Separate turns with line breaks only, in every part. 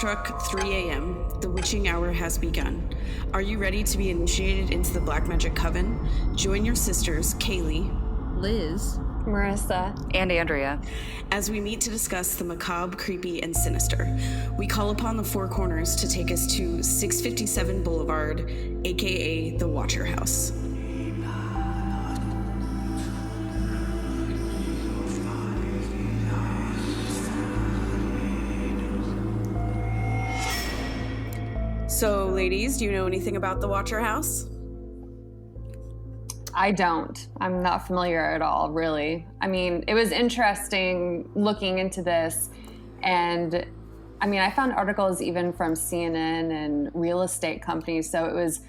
struck 3 a.m. The witching hour has begun. Are you ready to be initiated into the Black Magic Coven? Join your sisters, Kaylee,
Liz,
Marissa,
and Andrea,
as we meet to discuss the macabre, creepy, and sinister. We call upon the Four Corners to take us to 657 Boulevard, aka the Watcher House. So, ladies, do you know anything about the Watcher House?
I don't. I'm not familiar at all, really. I mean, it was interesting looking into this. And I mean, I found articles even from CNN and real estate companies. So it was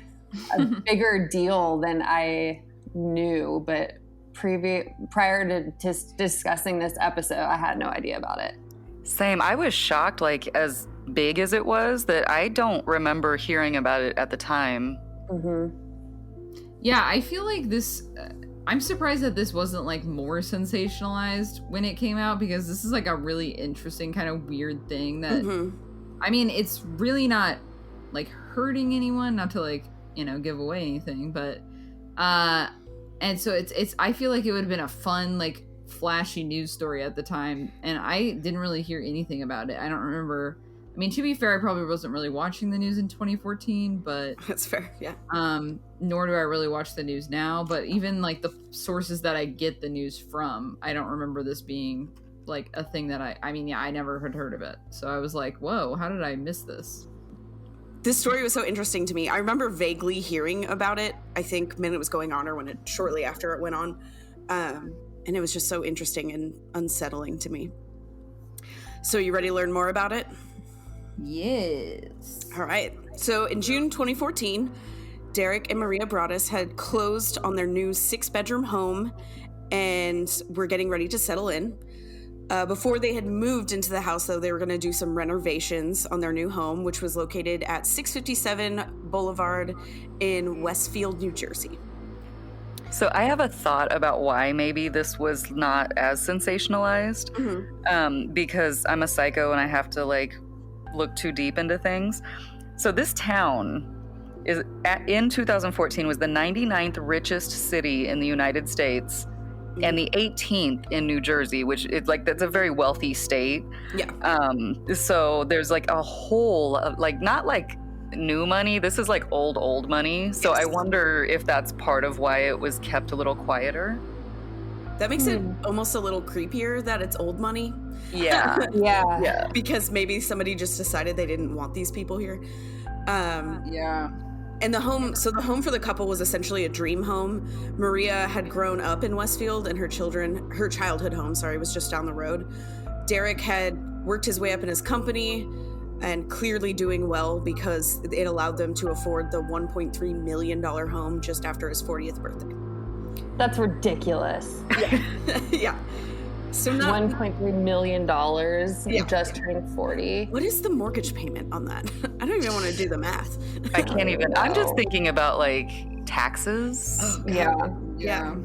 a bigger deal than I knew. But prior to discussing this episode, I had no idea about it.
Same. I was shocked, like, as big as it was, that I don't remember hearing about it at the time.
Mm-hmm.
Yeah, I feel like this... I'm surprised that this wasn't, like, more sensationalized when it came out, because this is, like, a really interesting kind of weird thing that... I mean, it's really not, like, hurting anyone, not to, like, you know, give away anything, but... and so it's I feel like it would have been a fun, like, flashy news story at the time, and I didn't really hear anything about it. I don't remember... I mean, to be fair, I probably wasn't really watching the news in 2014, but...
That's fair, yeah.
Nor do I really watch the news now, but even, like, the sources that I get the news from, I don't remember this being, like, a thing that I mean, yeah, I never had heard of it. So I was like, whoa, how did I miss this?
This story was so interesting to me. I remember vaguely hearing about it, I think, when it was going on or when shortly after it went on. And it was just so interesting and unsettling to me. So you ready to learn more about it?
Yes.
All right. So in June 2014, Derek and Maria Broaddus had closed on their new 6-bedroom home and were getting ready to settle in. Before they had moved into the house, though, they were going to do some renovations on their new home, which was located at 657 Boulevard in Westfield, New Jersey.
So I have a thought about why maybe this was not as sensationalized, because I'm a psycho and I have to, like, look too deep into things. So this town in 2014 was the 99th richest city in the United States and the 18th in New Jersey, which is like, that's a very wealthy state.
Yeah.
So there's like a whole of, like, not like new money, this is like old money. So yes. I wonder if that's part of why it was kept a little quieter.
That makes it almost a little creepier that it's old money.
Yeah.
Yeah.
Because maybe somebody just decided they didn't want these people here.
Yeah.
And the home for the couple was essentially a dream home. Maria had grown up in Westfield, and her childhood home, was just down the road. Derek had worked his way up in his company and clearly doing well because it allowed them to afford the $1.3 million home just after his 40th birthday.
That's ridiculous.
Yeah. So
$1.3 million just turning 40.
What is the mortgage payment on that? I don't even want to do the math.
I can't even. I'm just thinking about, like, taxes.
Oh,
Yeah.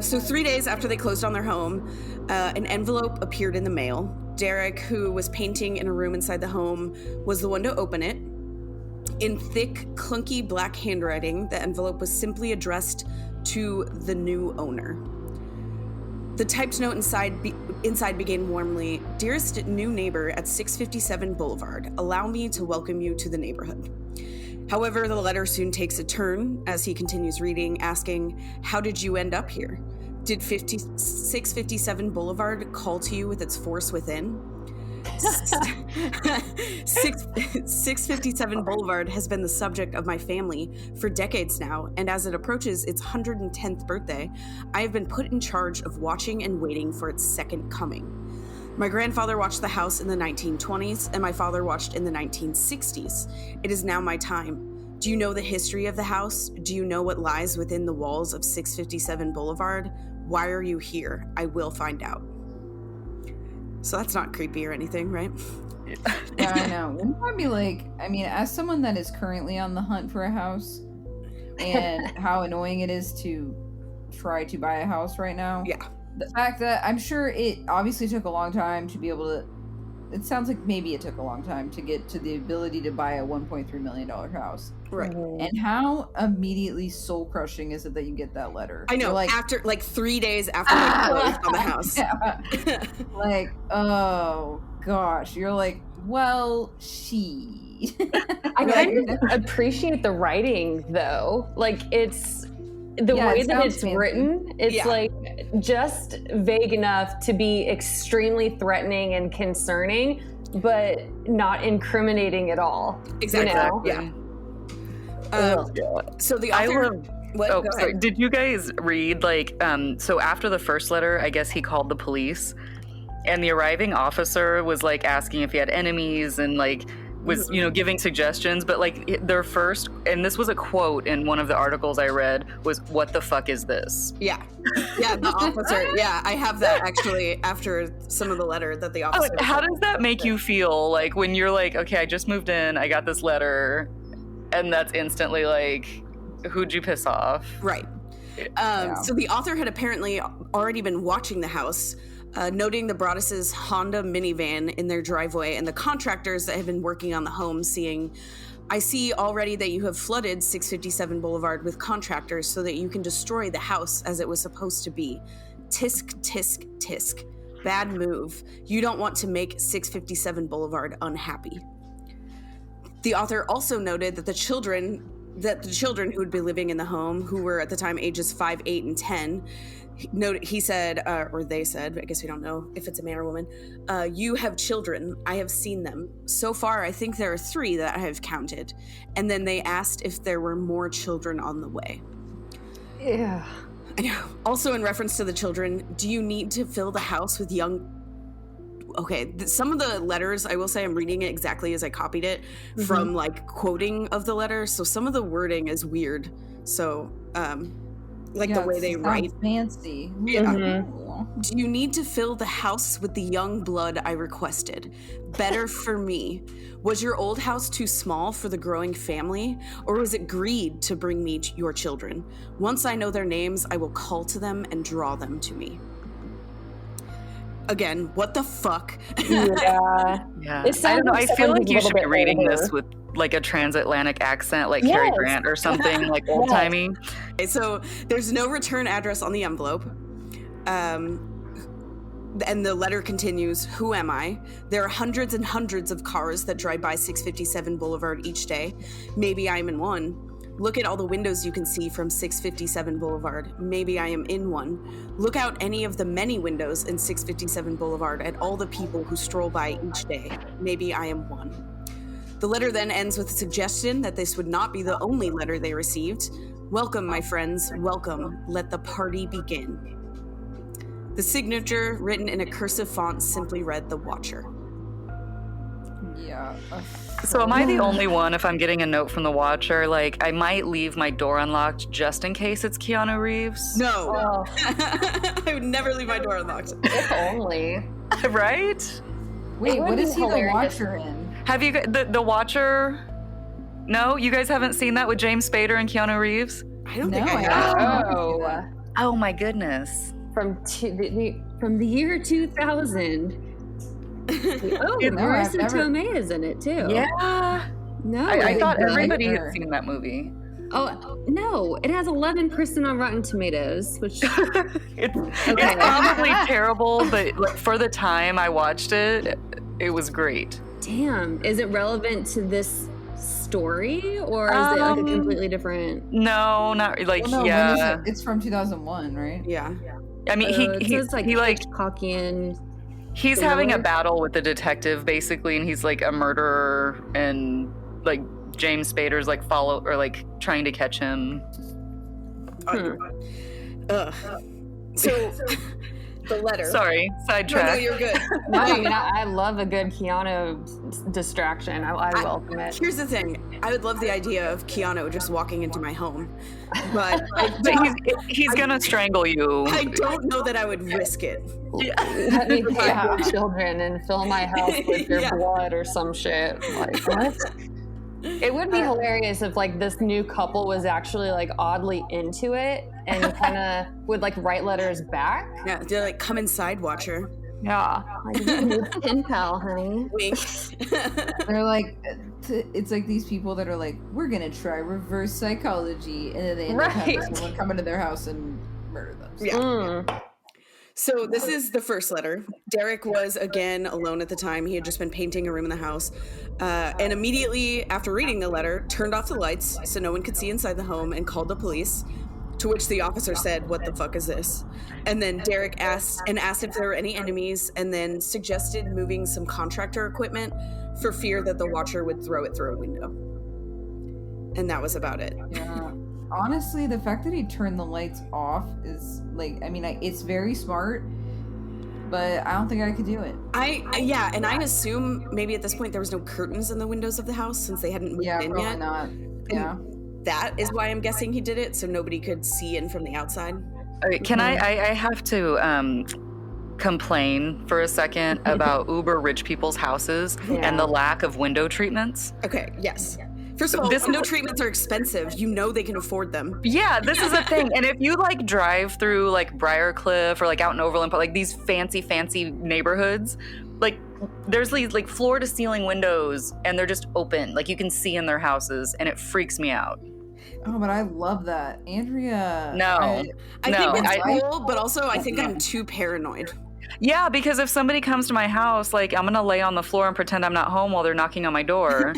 So 3 days after they closed on their home, an envelope appeared in the mail. Derek, who was painting in a room inside the home, was the one to open it. In thick, clunky black handwriting, the envelope was simply addressed to the new owner. The typed note inside began warmly, "Dearest new neighbor at 657 Boulevard, allow me to welcome you to the neighborhood." However, the letter soon takes a turn as he continues reading, asking, "How did you end up here? Did 657 Boulevard call to you with its force within?" 657 Boulevard has been the subject of my family for decades now, and as it approaches its 110th birthday, I have been put in charge of watching and waiting for its second coming. My grandfather watched the house in the 1920s, and my father watched in the 1960s. It is now my time. Do you know the history of the house? Do you know what lies within the walls of 657 Boulevard? Why are you here? I will find out. So that's not creepy or anything, right?
Yeah, I know. Wouldn't that be like, I mean, as someone that is currently on the hunt for a house and how annoying it is to try to buy a house right now.
Yeah.
The fact that I'm sure it obviously took a long time to be able to it sounds like maybe it took a long time to get to the ability to buy a $1.3 million house.
Right.
And how immediately soul crushing is it that you get that letter?
I know.
Like,
after 3 days after they closed on the house.
Yeah. Like, oh gosh, you're like, well, she.
I kind of appreciate the writing though. Like it's the way that it's written. It's like just vague enough to be extremely threatening and concerning, but not incriminating at all.
Exactly.
You know?
Yeah. So the author.
Sorry. Did you guys read so after the first letter, I guess he called the police, and the arriving officer was like asking if he had enemies and like was giving suggestions, but like their first, and this was a quote in one of the articles I read, was "What the fuck is this?"
Yeah, the officer. Yeah, I have that actually after some of the letter that the officer.
How does that make you feel? Like when you're like, okay, I just moved in, I got this letter, and that's instantly like, who'd you piss off?
Right. So the author had apparently already been watching the house, noting the Broaddus's Honda minivan in their driveway and the contractors that have been working on the home, seeing, I see already that you have flooded 657 Boulevard with contractors so that you can destroy the house as it was supposed to be. Tisk, tisk, tisk. Bad move. You don't want to make 657 Boulevard unhappy. The author also noted that the children who would be living in the home, who were at the time ages 5, 8, and 10, he said, or they said, I guess we don't know if it's a man or woman, you have children. I have seen them. So far, I think there are 3 that I have counted. And then they asked if there were more children on the way.
Yeah.
I know. Also, in reference to the children, do you need to fill the house with young... Okay, some of the letters, I will say I'm reading it exactly as I copied it from like quoting of the letter. So some of the wording is weird. So the way they write.
Fancy.
Yeah. Do you need to fill the house with the young blood I requested? Better for me. Was your old house too small for the growing family? Or was it greed to bring me your children? Once I know their names, I will call to them and draw them to me. Again, what the fuck?
Yeah.
I don't know. I feel like you should be reading this with like a transatlantic accent, like Cary Grant or something, like old timey.
Okay, so there's no return address on the envelope. And the letter continues, who am I? There are hundreds and hundreds of cars that drive by 657 Boulevard each day. Maybe I'm in one. Look at all the windows you can see from 657 Boulevard. Maybe I am in one. Look out any of the many windows in 657 Boulevard at all the people who stroll by each day. Maybe I am one. The letter then ends with a suggestion that this would not be the only letter they received. Welcome, my friends. Welcome. Let the party begin. The signature, written in a cursive font, simply read The Watcher.
Yeah.
So am I the only one, if I'm getting a note from the Watcher, like I might leave my door unlocked just in case it's Keanu Reeves?
No.
Oh.
I would never leave my door unlocked.
If only.
Right?
Wait, what is he the Watcher in?
Have you the Watcher? No, you guys haven't seen that with James Spader and Keanu Reeves?
I don't think I have.
Oh my goodness.
From the year 2000. Marissa Tomei is in it too.
Yeah.
No,
I thought everybody had seen that movie.
Oh no! It has 11% on Rotten Tomatoes, which
it's probably terrible, but like, for the time I watched it, it was great.
Damn, is it relevant to this story, or is it like a completely different?
No, not like
It's from 2001, right?
Yeah.
I mean, he like
cocky and.
He's having a battle with the detective basically, and he's like a murderer, and like James Spader's like trying to catch him.
So the letter.
Sorry, sidetrack.
No, you're good.
No, I mean, I love a good Keanu distraction. I welcome it.
Here's the thing. I would love the idea of Keanu just walking into my home, but
he's gonna strangle you.
I don't know that I would risk it.
Let me take your children and fill my house with your blood or some shit. Like, what? It would be hilarious if like this new couple was actually like oddly into it and kind of would like write letters back.
Yeah, they're like, come inside, Watcher.
Yeah. Like, you need pen pal, honey.
Wink.
They're like, it's like these people that are like, we're gonna try reverse psychology, and then they end up having someone come into their house and murder them. So,
Yeah. So this is the first letter. Derek was, again, alone at the time. He had just been painting a room in the house. And immediately after reading the letter, turned off the lights so no one could see inside the home and called the police, to which the officer said, "What the fuck is this?" And then Derek asked if there were any enemies, and then suggested moving some contractor equipment for fear that the Watcher would throw it through a window. And that was about it.
yeah. Honestly, the fact that he turned the lights off is like, I mean, it's very smart, but I don't think I could do it.
Yeah, and I assume maybe at this point there was no curtains in the windows of the house since they hadn't moved in
probably
yet.
not. Yeah.
That is why I'm guessing he did it, so nobody could see in from the outside.
Can I have to complain for a second about uber rich people's houses and the lack of window treatments?
Okay, yes. First of all, window treatments are expensive. You know they can afford them.
Yeah, this is a thing. And if you like drive through like Briarcliff or like out in Overland, like these fancy neighborhoods, like there's these like floor to ceiling windows and they're just open. Like you can see in their houses and it freaks me out.
Oh, but I love that. Andrea.
No.
I think it's cool, but also I think I'm too paranoid.
Yeah, because if somebody comes to my house, like I'm gonna lay on the floor and pretend I'm not home while they're knocking on my door.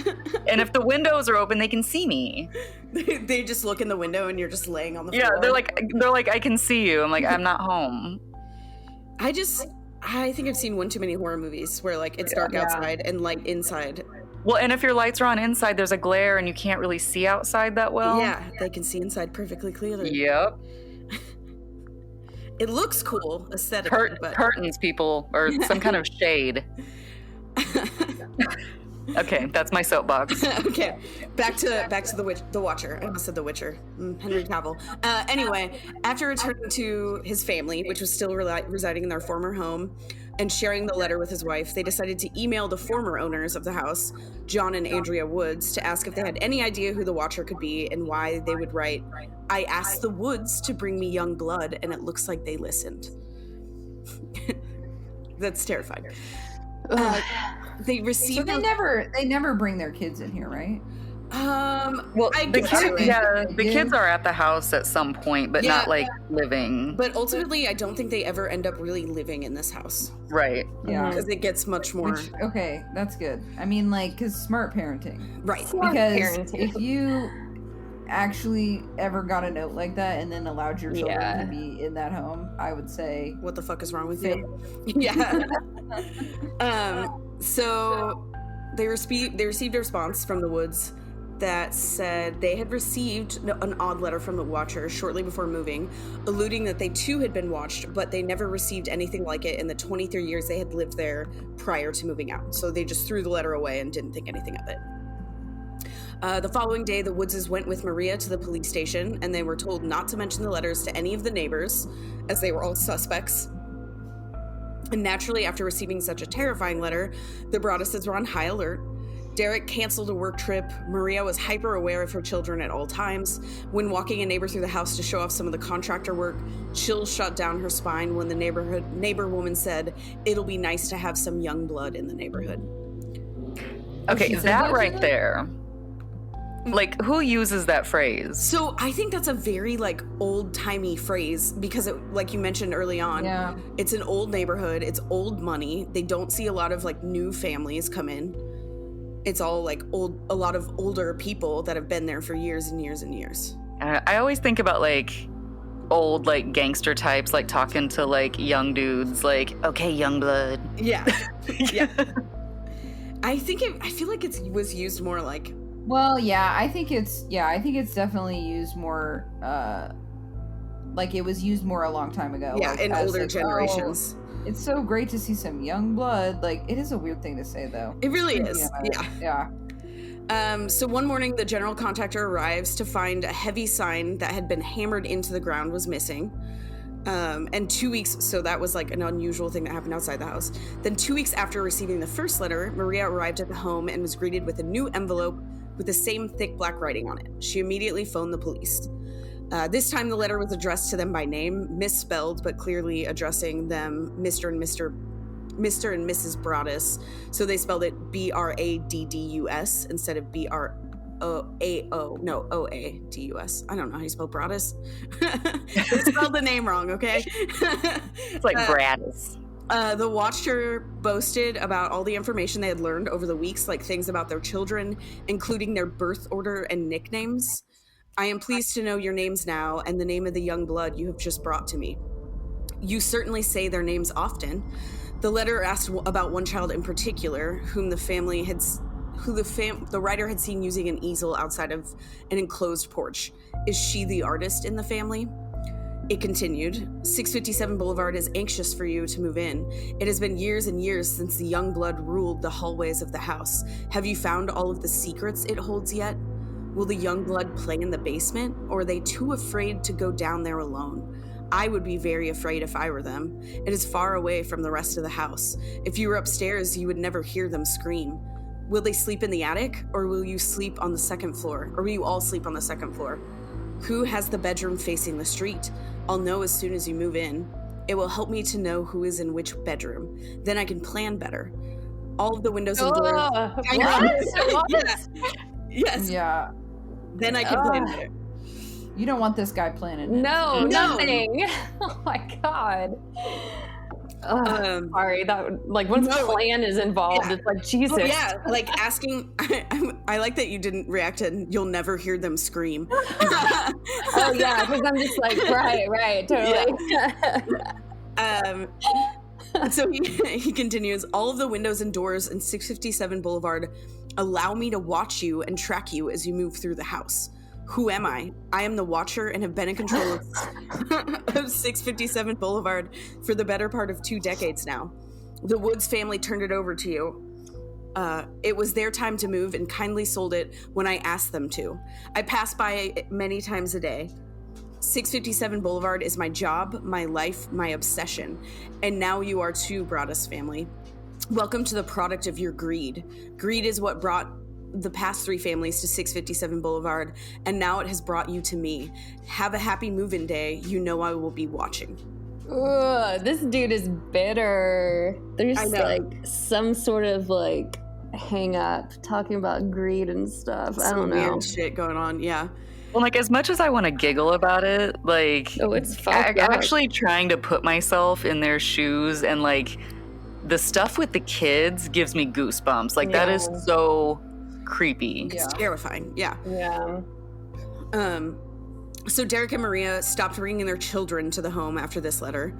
And if the windows are open, they can see me.
They just look in the window and you're just laying on the floor.
Yeah, they're like, I can see you. I'm like, I'm not home.
I think I've seen one too many horror movies where like it's dark outside and light inside.
Well, and if your lights are on inside, there's a glare and you can't really see outside that well.
Yeah, they can see inside perfectly clearly.
Yep.
It looks cool aesthetically, but
curtains, people, or some kind of shade. Okay, that's my soapbox.
Okay, back to the Watcher. I almost said The Witcher. Henry Cavill. Anyway, after returning to his family, which was still residing in their former home, and sharing the letter with his wife, they decided to email the former owners of the house, John and Andrea Woods, to ask if they had any idea who the Watcher could be and why they would write, "I asked the Woods to bring me young blood, and it looks like they listened." That's terrifying. They received.
So they never bring their kids in here, right?
Well, the kids are at the house at some point, but not like living.
But ultimately, I don't think they ever end up really living in this house.
Right.
Yeah.
Because it gets much more.
Okay, that's good. I mean, like, because smart parenting.
Right.
Because if you actually ever got a note like that and then allowed your children to be in that home, I would say,
what the fuck is wrong with you? Yeah. So they received a response from the Woods that said they had received an odd letter from the Watcher shortly before moving, alluding that they too had been watched, but they never received anything like it in the 23 years they had lived there prior to moving out. So they just threw the letter away and didn't think anything of it. The following day, the Woodses went with Maria to the police station, and they were told not to mention the letters to any of the neighbors, as they were all suspects. And naturally, after receiving such a terrifying letter, the Broadduses were on high alert. Derek canceled a work trip. Maria was hyper aware of her children at all times. When walking a neighbor through the house to show off some of the contractor work, chills shot down her spine when the neighbor woman said, "It'll be nice to have some young blood in the neighborhood."
Okay, that right there. Like, who uses that phrase?
So I think that's a very like old-timey phrase because it, like you mentioned early on, it's an old neighborhood, it's old money. They don't see a lot of like new families come in. It's all like a lot of older people that have been there for years and years and years.
I always think about like old like gangster types like talking to like young dudes like, "Okay, young blood." Yeah.
Yeah. I feel like it was used more like.
Well, I think it's definitely used more like it was used more a long time ago.
Yeah,
like,
in older generations.
It's so great to see some young blood. Like, it is a weird thing to say, though.
It really is.
Yeah.
So one morning, the general contractor arrives to find a heavy sign that had been hammered into the ground was missing. And 2 weeks, so that was like an unusual thing that happened outside the house. Then 2 weeks after receiving the first letter, Maria arrived at the home and was greeted with a new envelope with the same thick black writing on it. She immediately phoned the police. This time the letter was addressed to them by name, misspelled, but clearly addressing them Mr. and Mr. Mr. and Mrs. Broaddus. So they spelled it Braddus instead of Oadus. I don't know how you spell Broaddus. They spelled the name wrong, okay?
It's like Braddus.
The Watcher boasted about all the information they had learned over the weeks, like things about their children, including their birth order and nicknames. I am pleased to know your names now and the name of the young blood you have just brought to me. You certainly say their names often. The letter asked about one child in particular, whom the writer had seen using an easel outside of an enclosed porch. Is she the artist in the family? It continued, 657 Boulevard is anxious for you to move in. It has been years and years since the young blood ruled the hallways of the house. Have you found all of the secrets it holds yet? Will the young blood play in the basement, or are they too afraid to go down there alone? I would be very afraid if I were them. It is far away from the rest of the house. If you were upstairs, you would never hear them scream. Will they sleep in the attic, or will you sleep on the second floor? Or will you all sleep on the second floor? Who has the bedroom facing the street? I'll know as soon as you move in. It will help me to know who is in which bedroom. Then I can plan better. All of the windows and doors.
What?
Yeah. Yes.
Yeah.
Then I can plan better.
You don't want this guy planning it.
No, nothing. Oh my god. Sorry, that once plan is involved, it's like Jesus.
Oh, yeah, like asking. I like that you didn't react to. You'll never hear them scream.
Oh yeah, because I'm just like right, totally.
Yeah. So he continues. All of the windows and doors in 657 Boulevard allow me to watch you and track you as you move through the house. Who am I? I am the Watcher and have been in control of 657 Boulevard for the better part of 2 decades now. The Woods family turned it over to you. It was their time to move and kindly sold it when I asked them to. I pass by it many times a day. 657 Boulevard is my job, my life, my obsession. And now you are too, Broaddus family. Welcome to the product of your greed. Greed is what brought the past 3 families to 657 Boulevard, and now it has brought you to me. Have a happy move-in day. You know I will be watching.
Ugh, this dude is bitter. There's some sort of hang up talking about greed and stuff. I don't know.
Weird shit going on, yeah.
Well, as much as I want to giggle about it,
it's fucked up.
Actually trying to put myself in their shoes and the stuff with the kids gives me goosebumps. That is so creepy.
It's terrifying. Yeah.
Yeah.
So Derek and Maria stopped bringing their children to the home after this letter.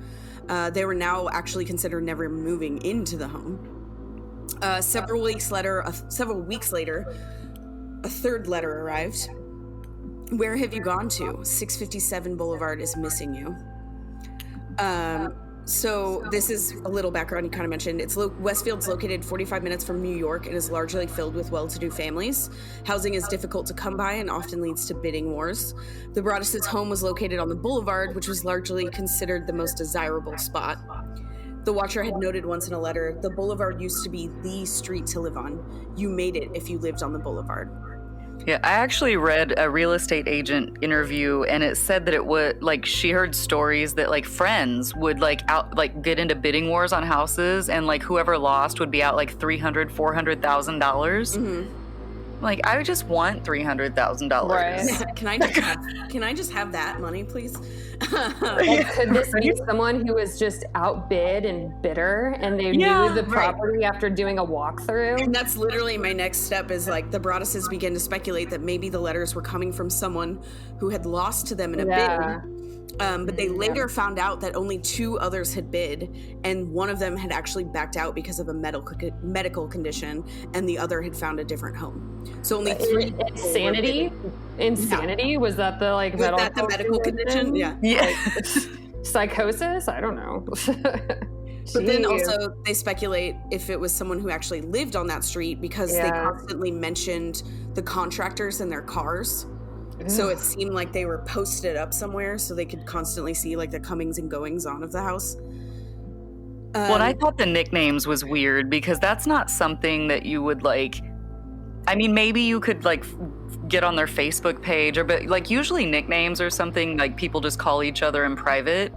They were now actually considered never moving into the home. Several weeks later, a 3rd letter arrived. Where have you gone to? 657 Boulevard is missing you. So this is a little background you kind of mentioned. Westfield's located 45 minutes from New York and is largely filled with well-to-do families. Housing is difficult to come by and often leads to bidding wars. The Broaddus' home was located on the Boulevard, which was largely considered the most desirable spot. The Watcher had noted once in a letter, the Boulevard used to be the street to live on. You made it if you lived on the Boulevard.
Yeah, I actually read a real estate agent interview, and it said that it would she heard stories that friends would get into bidding wars on houses, and whoever lost would be out $300,000-$400,000.
Mm-hmm.
I just want $300,000.
Right.
Can I just have that money, please?
Could this be someone who was just outbid and bitter, and they knew the property after doing a walkthrough?
And that's literally my next step is the Broadduses began to speculate that maybe the letters were coming from someone who had lost to them in a bid. But they later found out that only 2 others had bid, and one of them had actually backed out because of a medical condition, and the other had found a different home. So only 3
Insanity? Insanity? Was that the
the medical condition? Yeah.
Psychosis? I don't know.
But then also they speculate if it was someone who actually lived on that street because they constantly mentioned the contractors in their cars. So it seemed like they were posted up somewhere so they could constantly see the comings and goings on of the house.
Well, I thought the nicknames was weird because that's not something that you would maybe you could get on their Facebook page but usually nicknames are something people just call each other in private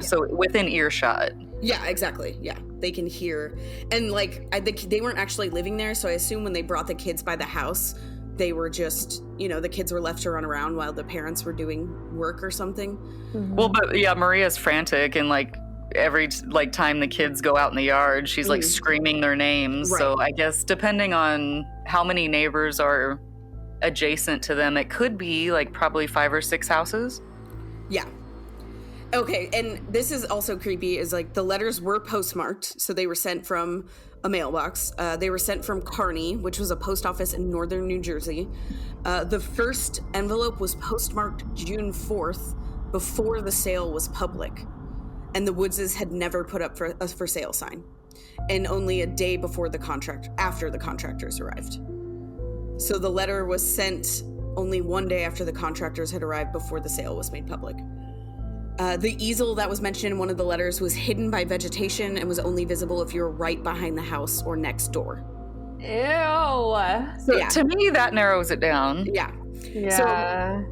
so within earshot.
Yeah, exactly. Yeah, they can hear. And like, they weren't actually living there, so I assume when they brought the kids by the house, they were just, the kids were left to run around while the parents were doing work or something.
Mm-hmm.
Well, but yeah, Maria's frantic, and like every time the kids go out in the yard, she's like screaming their names. Right. So I guess depending on how many neighbors are adjacent to them, it could be like probably 5 or 6 houses.
Yeah. Okay, and this is also creepy, is like the letters were postmarked, so they were sent from a mailbox. They were sent from Kearney, which was a post office in northern New Jersey. The first envelope was postmarked June 4th, before the sale was public. And the Woodses had never put up a for sale sign. And only a day after the contractors arrived. So the letter was sent only one day after the contractors had arrived, before the sale was made public. The easel that was mentioned in one of the letters was hidden by vegetation and was only visible if you were right behind the house or next door.
Ew.
So to me, that narrows it down.
Yeah.
Yeah.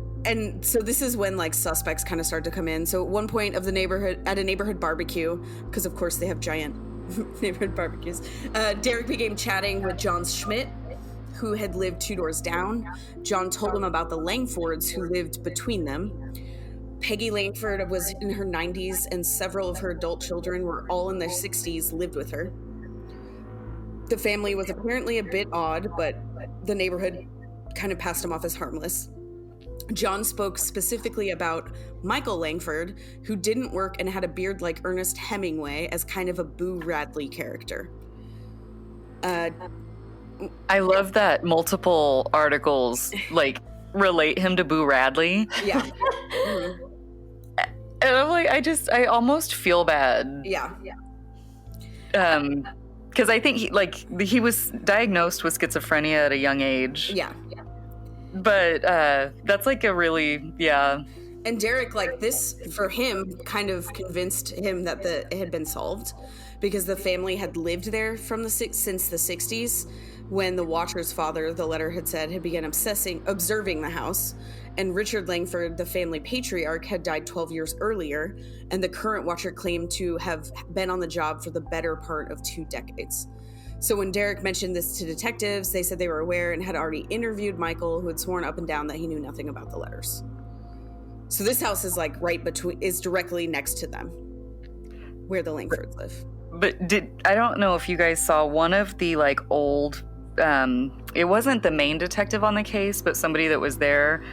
So this is when like suspects kind of start to come in. So at one point at a neighborhood barbecue, because of course they have giant neighborhood barbecues, Derek began chatting with John Schmidt, who had lived 2 doors down. John told him about the Langfords, who lived between them. Peggy Langford was in her 90s, and several of her adult children were all in their 60s, lived with her. The family was apparently a bit odd, but the neighborhood kind of passed them off as harmless. John spoke specifically about Michael Langford, who didn't work and had a beard like Ernest Hemingway, as kind of a Boo Radley character.
I love that multiple articles like relate him to Boo Radley.
Yeah. Mm-hmm.
And I'm like, I almost feel bad.
Yeah.
Because I think he was diagnosed with schizophrenia at a young age.
Yeah.
But that's like a really, yeah.
And Derek, like, this for him kind of convinced him that it had been solved, because the family had lived there since the 60s, when the watcher's father, the letter had said, had begun observing the house. And Richard Langford, the family patriarch, had died 12 years earlier, and the current watcher claimed to have been on the job for the better part of 2 decades. So when Derek mentioned this to detectives, they said they were aware and had already interviewed Michael, who had sworn up and down that he knew nothing about the letters. So this house is like is directly next to them, where the Langfords live.
But I don't know if you guys saw one of the like old, it wasn't the main detective on the case, but somebody that was there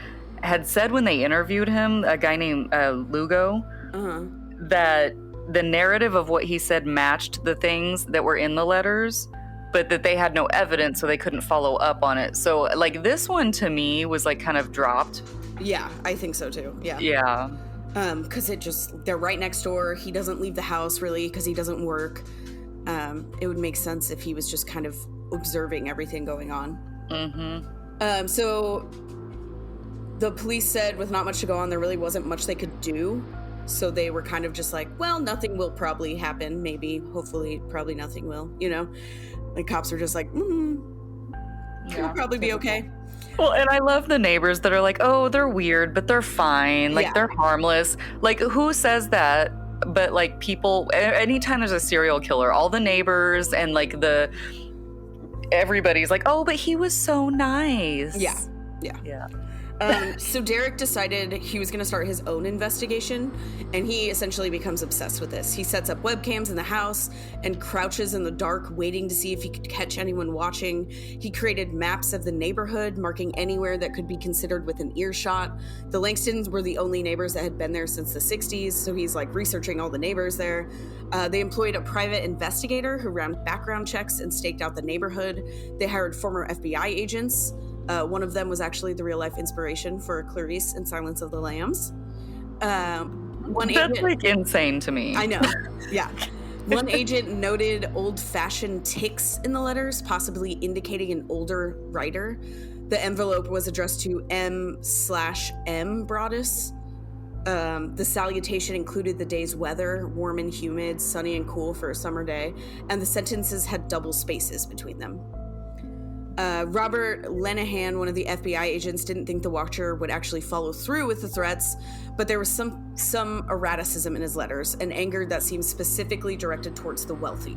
had said when they interviewed him, a guy named Lugo, that the narrative of what he said matched the things that were in the letters, but that they had no evidence, so they couldn't follow up on it. So like this one to me was like kind of dropped.
Yeah, I think so too. Yeah.
Yeah.
Because they're right next door. He doesn't leave the house really because he doesn't work. It would make sense if he was just kind of observing everything going on.
Mm-hmm.
So the police said with not much to go on, there really wasn't much they could do. So they were kind of just like, well, nothing will probably happen. Maybe, hopefully, probably nothing will, The cops are just like, it'll probably be okay.
Well, and I love the neighbors that are like, oh, they're weird, but they're fine. Like, they're harmless. Like, who says that? But, like, people, anytime there's a serial killer, all the neighbors and, like, everybody's like, oh, but he was so nice.
Yeah. So Derek decided he was going to start his own investigation, and he essentially becomes obsessed with this. He sets up webcams in the house and crouches in the dark, waiting to see if he could catch anyone watching. He created maps of the neighborhood, marking anywhere that could be considered within earshot. The Langstons were the only neighbors that had been there since the 60s, so he's like researching all the neighbors there. They employed a private investigator who ran background checks and staked out the neighborhood. They hired former FBI agents. One of them was actually the real-life inspiration for Clarice in Silence of the Lambs.
That's like insane to me.
I know, yeah. One agent noted old-fashioned ticks in the letters, possibly indicating an older writer. The envelope was addressed to M/M Broadus. The salutation included the day's weather, warm and humid, sunny and cool for a summer day, and the sentences had double spaces between them. Robert Lenehan, one of the FBI agents, didn't think the Watcher would actually follow through with the threats, but there was some erraticism in his letters, and anger that seemed specifically directed towards the wealthy.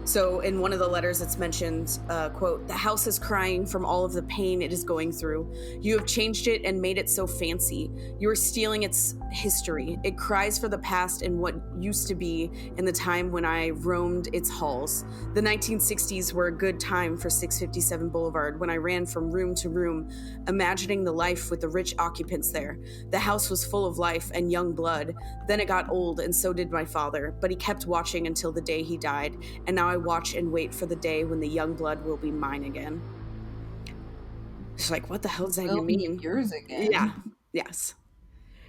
So in one of the letters, it's mentioned, quote, "The house is crying from all of the pain it is going through. You have changed it and made it so fancy. You are stealing its history. It cries for the past and what used to be in the time when I roamed its halls. The 1960s were a good time for 657 Boulevard when I ran from room to room, imagining the life with the rich occupants there. The house was full of life and young blood. Then it got old, and so did my father, but he kept watching until the day he died, and now I watch and wait for the day when the young blood will be mine again." It's like, what the hell does that even mean?
Yours again.
Yeah. Yes.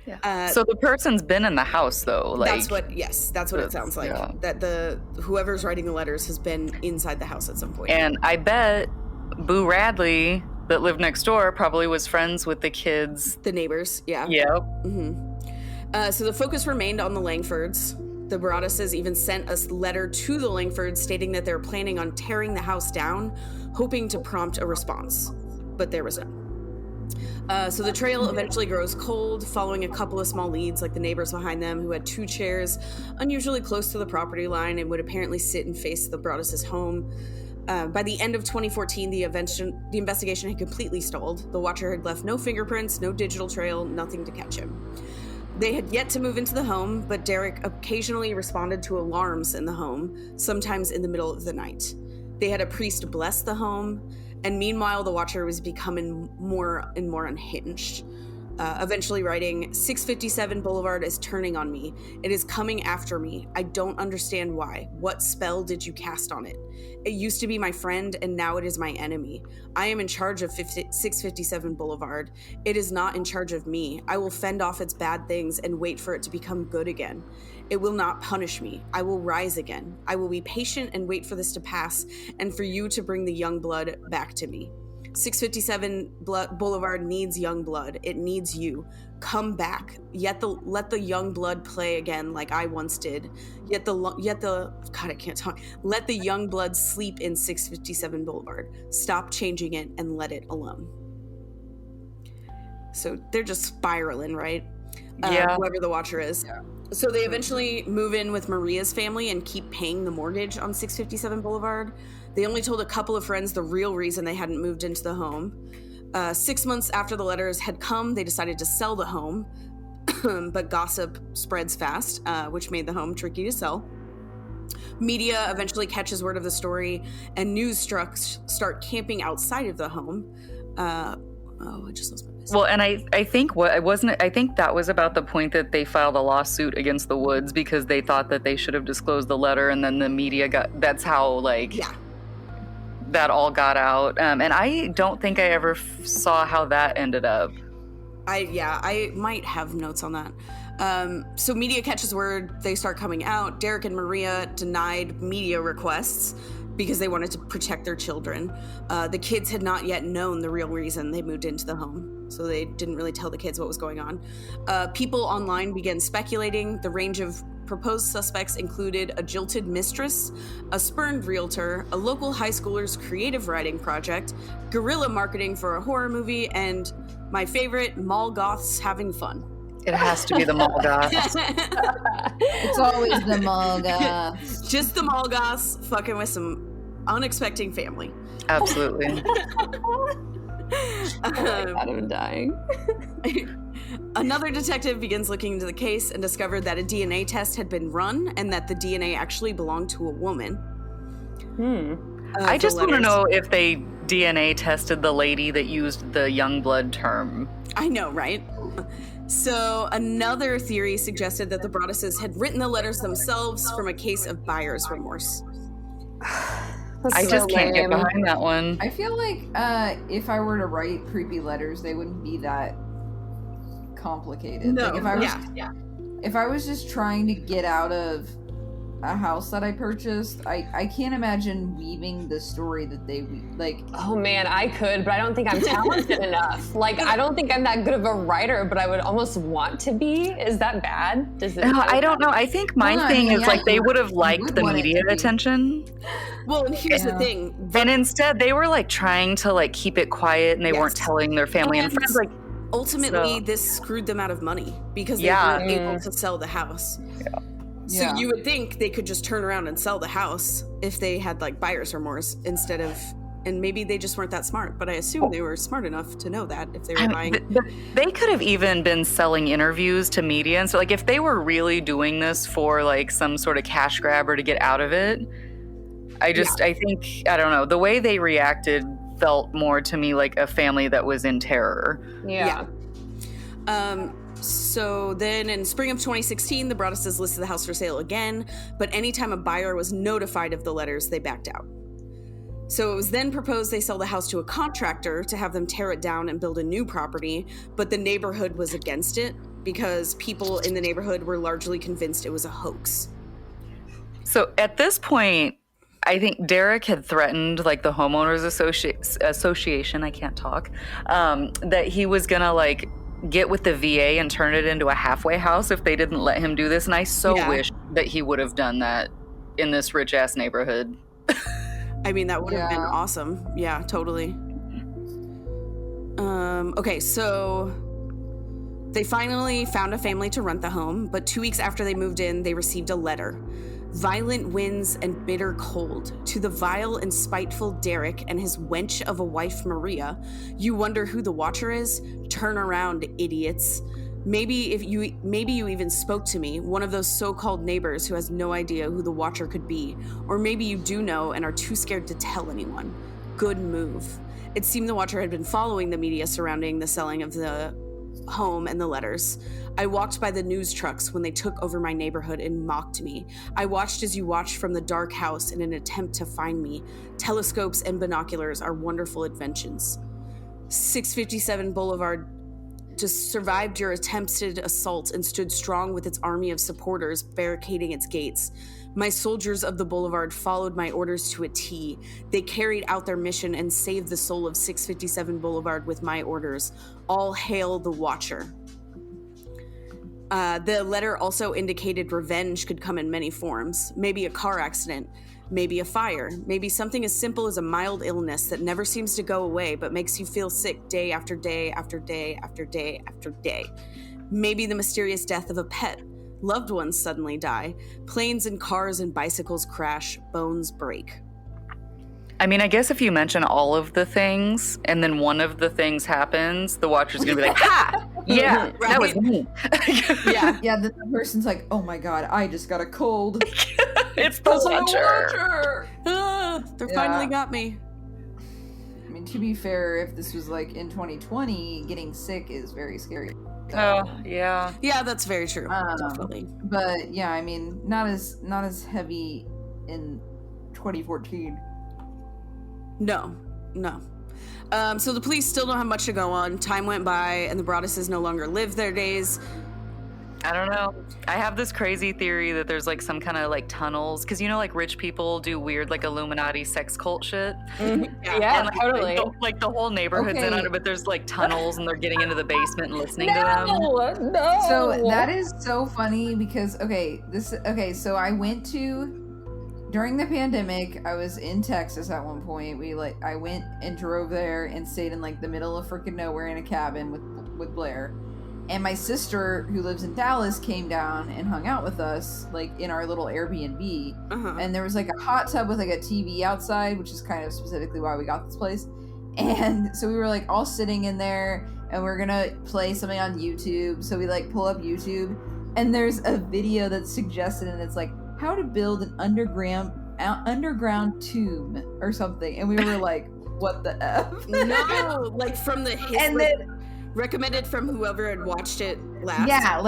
Yeah. So the person's been in the house, though. Like,
that's what it sounds like.
Yeah.
That whoever's writing the letters has been inside the house at some point.
And I bet Boo Radley, that lived next door, probably was friends with the kids.
The neighbors, yeah.
Yep.
Mm-hmm. So the focus remained on the Langfords. The Broadduses even sent a letter to the Langfords stating that they were planning on tearing the house down, hoping to prompt a response. But there was none. So the trail eventually grows cold, following a couple of small leads, like the neighbors behind them, who had 2 chairs unusually close to the property line and would apparently sit and face the Broadduses' home. By the end of 2014, the investigation had completely stalled. The Watcher had left no fingerprints, no digital trail, nothing to catch him. They had yet to move into the home, but Derek occasionally responded to alarms in the home, sometimes in the middle of the night. They had a priest bless the home, and meanwhile, the Watcher was becoming more and more unhinged. Eventually writing, 657 Boulevard is turning on me. It is coming after me. I don't understand why. What spell did you cast on it? It used to be my friend, and now it is my enemy. I am in charge of 657 Boulevard. It is not in charge of me. I will fend off its bad things and wait for it to become good again. It will not punish me. I will rise again. I will be patient and wait for this to pass, and for you to bring the young blood back to me. 657 Boulevard needs young blood. It needs you. Come back. Let the young blood play again like I once did. Let the young blood sleep in 657 Boulevard. Stop changing it and let it alone. So they're just spiraling, right?
Yeah.
Whoever the Watcher is. Yeah. So they eventually move in with Maria's family and keep paying the mortgage on 657 Boulevard. They only told a couple of friends the real reason they hadn't moved into the home. 6 months after the letters had come, they decided to sell the home, but gossip spreads fast, which made the home tricky to sell. Media eventually catches word of the story, and news trucks start camping outside of the home. I just lost my place.
Well, and I think I think that was about the point that they filed a lawsuit against the Woods because they thought that they should have disclosed the letter, and then the media that's how that all got out. And I don't think I ever saw how that ended up.
I might have notes on that. So media catches word, they start coming out. Derek and Maria denied media requests because they wanted to protect their children. The kids had not yet known the real reason they moved into the home, so they didn't really tell the kids what was going on. People online began speculating. The range of proposed suspects included a jilted mistress, a spurned realtor, a local high schooler's creative writing project, guerrilla marketing for a horror movie, and my favorite, mall goths having fun.
It has to be the mall goths.
It's always the mall goths.
Just the mall goths fucking with some unexpected family.
Absolutely.
Oh my God, I'm dying.
Another detective begins looking into the case and discovered that a DNA test had been run and that the DNA actually belonged to a woman.
I just want to know if they DNA tested the lady that used the young blood term.
I know, right? So another theory suggested that the Broadduses had written the letters themselves from a case of buyer's remorse.
I just can't get behind that one.
I feel like if I were to write creepy letters, they wouldn't be that complicated.
No,
like if I was just trying to get out of a house that I purchased, I can't imagine weaving the story that they like.
Oh man, I could, but I don't think I'm talented enough. Like, I don't think I'm that good of a writer, but I would almost want to be. Is that bad? Does it?
No, I don't know. I think my thing is like they would have liked the media attention.
Well, and here's the thing.
And instead, they were like trying to like keep it quiet, and they weren't telling their family and friends. Like,
ultimately, this screwed them out of money because they weren't able to sell the house.
Yeah.
So you would think they could just turn around and sell the house if they had like buyer's remorse instead of, and maybe they just weren't that smart, but I assume they were smart enough to know that if they were buying.
They could have even been selling interviews to media. And so like if they were really doing this for like some sort of cash grab or to get out of it, I think, I don't know, the way they reacted felt more to me like a family that was in terror.
Yeah.
So then in spring of 2016, the Broadduses listed the house for sale again, but anytime a buyer was notified of the letters, they backed out. So it was then proposed they sell the house to a contractor to have them tear it down and build a new property, but the neighborhood was against it because people in the neighborhood were largely convinced it was a hoax.
So at this point, I think Derek had threatened like the homeowners association, I can't talk, that he was gonna like get with the VA and turn it into a halfway house if they didn't let him do this. And I wish that he would have done that in this rich ass neighborhood.
I mean, that would have been awesome. Yeah, totally. Okay, so they finally found a family to rent the home, but 2 weeks after they moved in, they received a letter. Violent winds and bitter cold. To the vile and spiteful Derek and his wench of a wife, Maria. You wonder who the Watcher is? Turn around, idiots. Maybe you even spoke to me, one of those so-called neighbors who has no idea who the Watcher could be. Or maybe you do know and are too scared to tell anyone. Good move. It seemed the Watcher had been following the media surrounding the selling of the home and the letters. I walked by the news trucks when they took over my neighborhood and mocked me. I watched as you watched from the dark house in an attempt to find me. Telescopes and binoculars are wonderful inventions. 657 Boulevard just survived your attempted assault and stood strong with its army of supporters barricading its gates. My soldiers of the Boulevard followed my orders to a T. They carried out their mission and saved the soul of 657 Boulevard with my orders. All hail the Watcher. The letter also indicated revenge could come in many forms. Maybe a car accident, maybe a fire, maybe something as simple as a mild illness that never seems to go away but makes you feel sick day after day after day after day after day. Maybe the mysterious death of a pet. Loved ones suddenly die. Planes and cars and bicycles crash. Bones break.
I mean, I guess if you mention all of the things and then one of the things happens, the Watcher's gonna be like, ha! Yeah,
Right.
that was me.
Yeah, the person's like, oh my god, I just got a cold.
It's the Watcher.
They finally got me.
I mean, to be fair, if this was like in 2020, getting sick is very scary.
Oh, yeah.
Yeah, that's very true. Definitely.
But yeah, I mean, not as heavy in 2014.
No. So the police still don't have much to go on. Time went by, and the Broadduses no longer lived their days.
I don't know. I have this crazy theory that there's like some kind of like tunnels, because you know, like rich people do weird like Illuminati sex cult shit.
Yeah,
and, like,
totally.
Like the whole neighborhood's in on it, but there's like tunnels, and they're getting into the basement and listening to them.
No.
So that is so funny because so I went to during the pandemic, I was in Texas at one point. I went and drove there and stayed in like the middle of freaking nowhere in a cabin with Blair. And my sister, who lives in Dallas, came down and hung out with us, like in our little Airbnb. And there was like a hot tub with like a TV outside, which is kind of specifically why we got this place. And so we were like all sitting in there, and we're gonna play something on YouTube. So we like pull up YouTube, and there's a video that's suggested, and it's like how to build an underground tomb or something. And we were like, what the F?
No, like from the
and then
recommended from whoever had watched it last.
Yeah,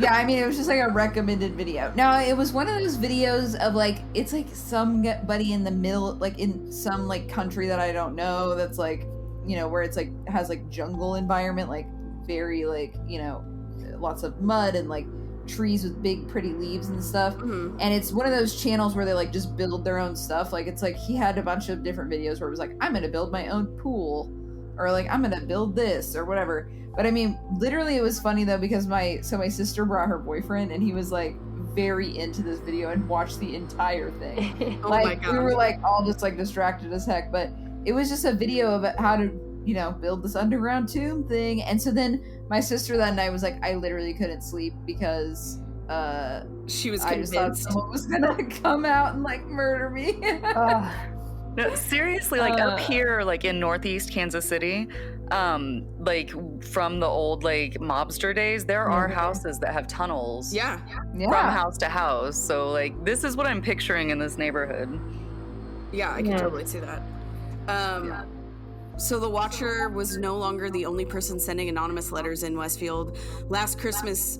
I mean, it was just like a recommended video. Now, it was one of those videos of like, it's like somebody in the middle, like in some like country that I don't know, that's like, you know, where it's like, has like jungle environment, like very like, you know, lots of mud and like trees with big pretty leaves and stuff. And it's one of those channels where they like just build their own stuff. Like it's like he had a bunch of different videos where it was like, I'm gonna build my own pool, or like I'm gonna build this or whatever. But I mean, literally it was funny though, because my sister brought her boyfriend and he was like very into this video and watched the entire thing.
Oh
like
my God.
we were like all just like distracted as heck, but it was just a video of how to, you know, build this underground tomb thing. And so then my sister that night was like, I literally couldn't sleep because
she was
I just thought
convinced
someone was gonna come out and like murder me.
No, seriously, like up here, like in Northeast Kansas City, like from the old like mobster days, there are houses that have tunnels
Yeah.
from house to house. So like this is what I'm picturing in this neighborhood.
Yeah, I can totally see that. So the Watcher was no longer the only person sending anonymous letters in Westfield. Last Christmas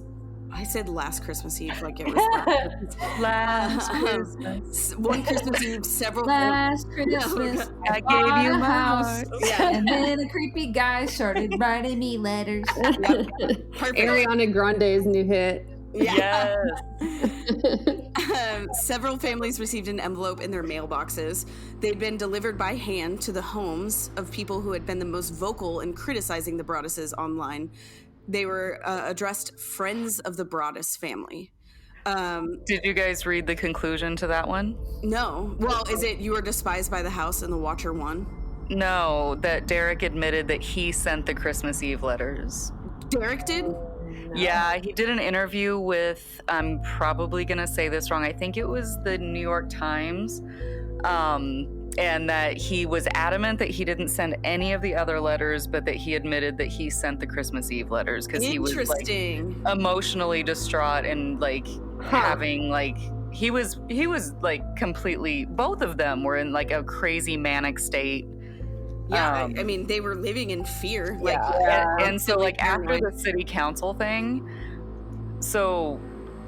Eve, like it was
Last Christmas.
one Christmas Eve, several
Last Christmas,
I gave you
a
my
house,
heart.
Yeah.
and then a creepy guy started writing me letters.
Perfect.
Ariana Grande's new hit.
Yeah.
Yes.
Several families received an envelope in their mailboxes. They'd been delivered by hand to the homes of people who had been the most vocal in criticizing the Broadduses online. They were addressed Friends of the Broaddus family.
Did you guys read the conclusion to that one?
No. Well, is it you were despised by the house and the Watcher won?
No, that Derek admitted that he sent the Christmas Eve letters.
Derek did?
Yeah, he did an interview with, I'm probably going to say this wrong, I think it was the New York Times, and that he was adamant that he didn't send any of the other letters, but that he admitted that he sent the Christmas Eve letters because he was like emotionally distraught and like having like he was like completely, both of them were in like a crazy manic state.
Yeah, I mean, they were living in fear. Like,
and so like after the city council thing, so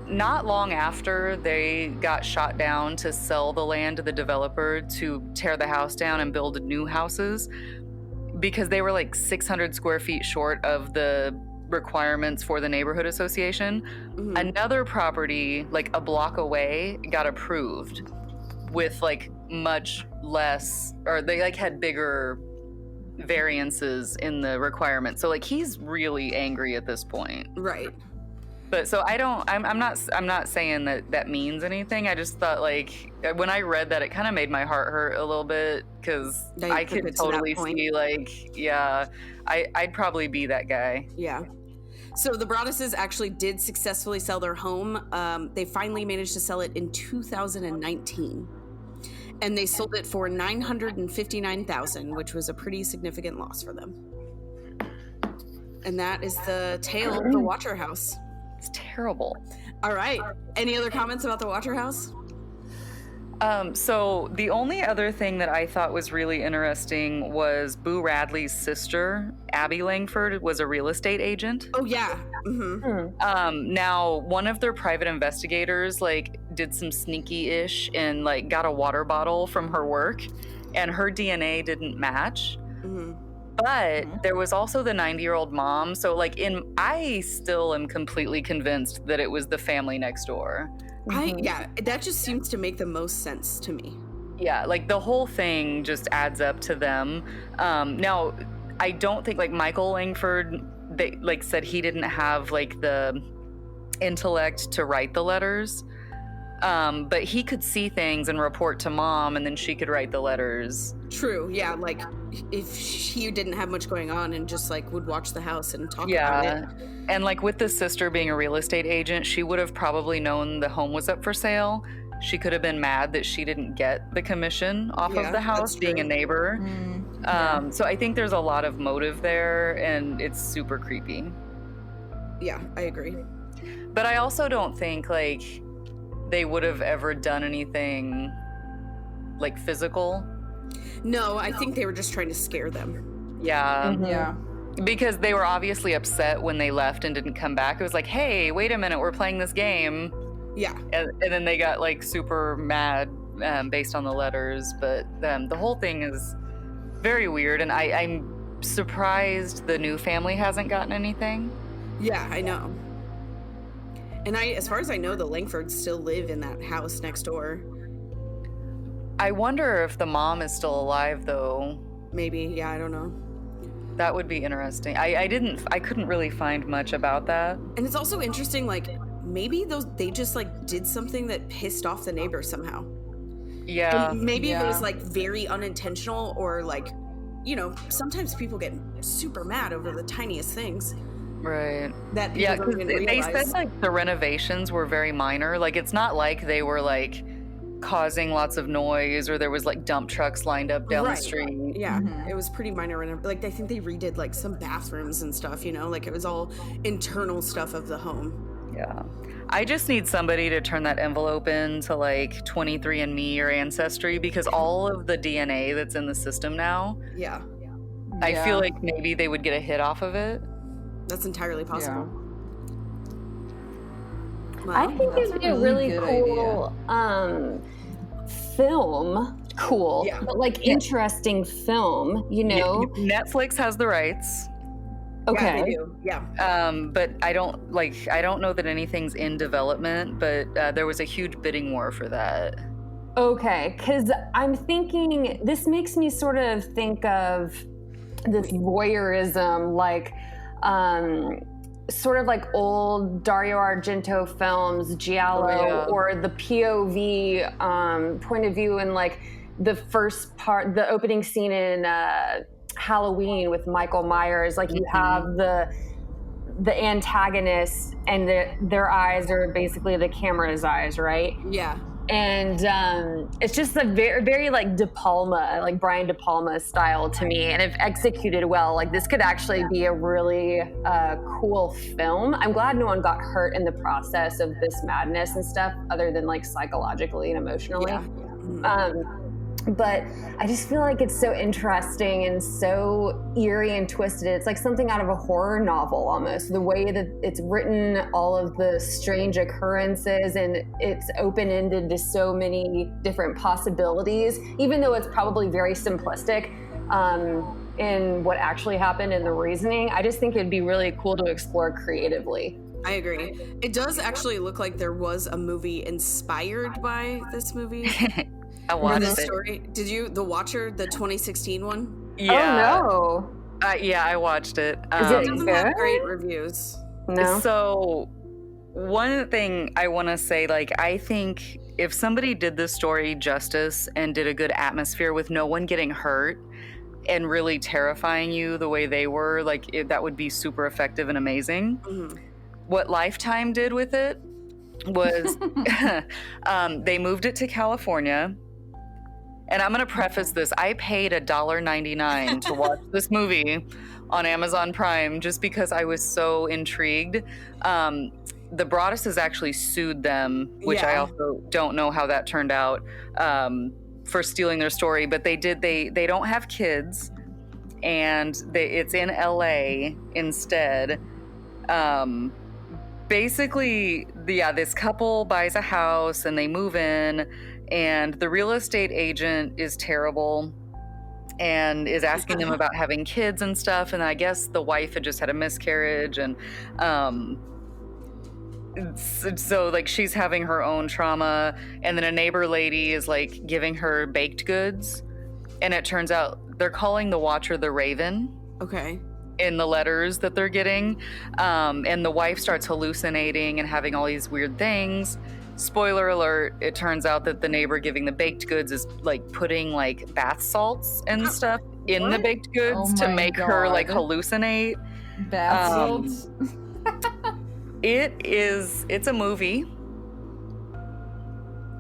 not long after they got shot down to sell the land to the developer to tear the house down and build new houses, because they were like 600 square feet short of the requirements for the neighborhood association. Another property like a block away got approved with like much less, or they like had bigger variances in the requirements. So like he's really angry at this point.
Right.
But so I'm not saying that means anything. I just thought like when I read that, it kind of made my heart hurt a little bit, because I could totally see like, yeah, I'd probably be that guy.
Yeah. So the Broadduses actually did successfully sell their home. They finally managed to sell it in 2019. And they sold it for $959,000, which was a pretty significant loss for them. And that is the tale of the Watcher House.
It's terrible.
All right. Any other comments about the Watcher House?
So the only other thing that I thought was really interesting was Boo Radley's sister, Abby Langford, was a real estate agent.
Oh, yeah.
Now, one of their private investigators, like, did some sneaky-ish and, like, got a water bottle from her work, and her DNA didn't match. But there was also the 90-year-old mom. So, like, I still am completely convinced that it was the family next door.
Yeah, that just seems to make the most sense to me.
Yeah, like the whole thing just adds up to them. Now, I don't think like Michael Langford, they like said he didn't have like the intellect to write the letters, but he could see things and report to mom, and then she could write the letters.
True. Yeah, like if he didn't have much going on and just like would watch the house and talk about it.
And like with the sister being a real estate agent, she would have probably known the home was up for sale. She could have been mad that she didn't get the commission off of the house, being a neighbor. So I think there's a lot of motive there, and it's super creepy.
Yeah, I agree.
But I also don't think like they would have ever done anything like physical.
No, I think they were just trying to scare them.
Yeah.
Because they were obviously upset when they left and didn't come back. It was like, hey, wait a minute, we're playing this game.
Yeah.
And then they got like super mad based on the letters. But the whole thing is very weird. And I'm surprised the new family hasn't gotten anything.
Yeah, I know. And as far as I know, the Langfords still live in that house next door.
I wonder if the mom is still alive, though.
Maybe, yeah, I don't know.
That would be interesting. I couldn't really find much about that.
And it's also interesting, like, maybe they just, like, did something that pissed off the neighbors somehow.
Yeah.
And maybe it was, like, very unintentional, or, like, you know, sometimes people get super mad over the tiniest things.
Right.
That people don't even realize.
They said, like, the renovations were very minor. Like, it's not like they were, like, causing lots of noise, or there was, like, dump trucks lined up down the street.
Yeah, it was pretty minor. Like, I think they redid, like, some bathrooms and stuff, you know? Like, it was all internal stuff of the home.
Yeah. I just need somebody to turn that envelope in to, like, 23andMe or Ancestry, because all of the DNA that's in the system now,
Yeah,
I feel like maybe they would get a hit off of it.
that's entirely possible. Well,
I think it'd be a really cool film. Cool, but like interesting film, you know?
Netflix has the rights.
Okay.
Yeah, they do. Yeah.
But I don't know that anything's in development, but there was a huge bidding war for that.
Okay, because I'm thinking, this makes me sort of think of this voyeurism, like sort of like old Dario Argento films, Giallo, or the POV point of view in like the first part, the opening scene in Halloween with Michael Myers. Like you have the antagonist, and their eyes are basically the camera's eyes, right?
Yeah.
And it's just a very, very like De Palma, like Brian De Palma style to me. And if executed well, like this could actually be a really cool film. I'm glad no one got hurt in the process of this madness and stuff, other than like psychologically and emotionally. Yeah. But I just feel like it's so interesting and so eerie and twisted. It's like something out of a horror novel almost. The way that it's written, all of the strange occurrences, and it's open-ended to so many different possibilities, even though it's probably very simplistic in what actually happened and the reasoning. I just think it'd be really cool to explore creatively.
I agree. It does actually look like there was a movie inspired by this movie.
I watched it.
Story. Did you, The Watcher, the 2016 one?
Yeah.
Oh, no.
Yeah, I watched it.
Is it
doesn't
good?
have great reviews.
No.
So, one thing I want to say, like, I think if somebody did this story justice and did a good atmosphere with no one getting hurt and really terrifying you the way they were, like, that would be super effective and amazing. Mm-hmm. What Lifetime did with it was they moved it to California. And I'm going to preface this. I paid $1.99 to watch this movie on Amazon Prime just because I was so intrigued. The Broadduses actually sued them, which I also don't know how that turned out, for stealing their story. But they did. They don't have kids, and it's in LA instead. Basically, this couple buys a house and they move in. And the real estate agent is terrible and is asking them about having kids and stuff. And I guess the wife had just had a miscarriage. And so, like, she's having her own trauma. And then a neighbor lady is, like, giving her baked goods. And it turns out they're calling the Watcher the Raven.
Okay.
In the letters that they're getting. And the wife starts hallucinating and having all these weird things. Spoiler alert, it turns out that the neighbor giving the baked goods is like putting like bath salts and stuff in the baked goods to make her like hallucinate.
Bath salts?
It's a movie.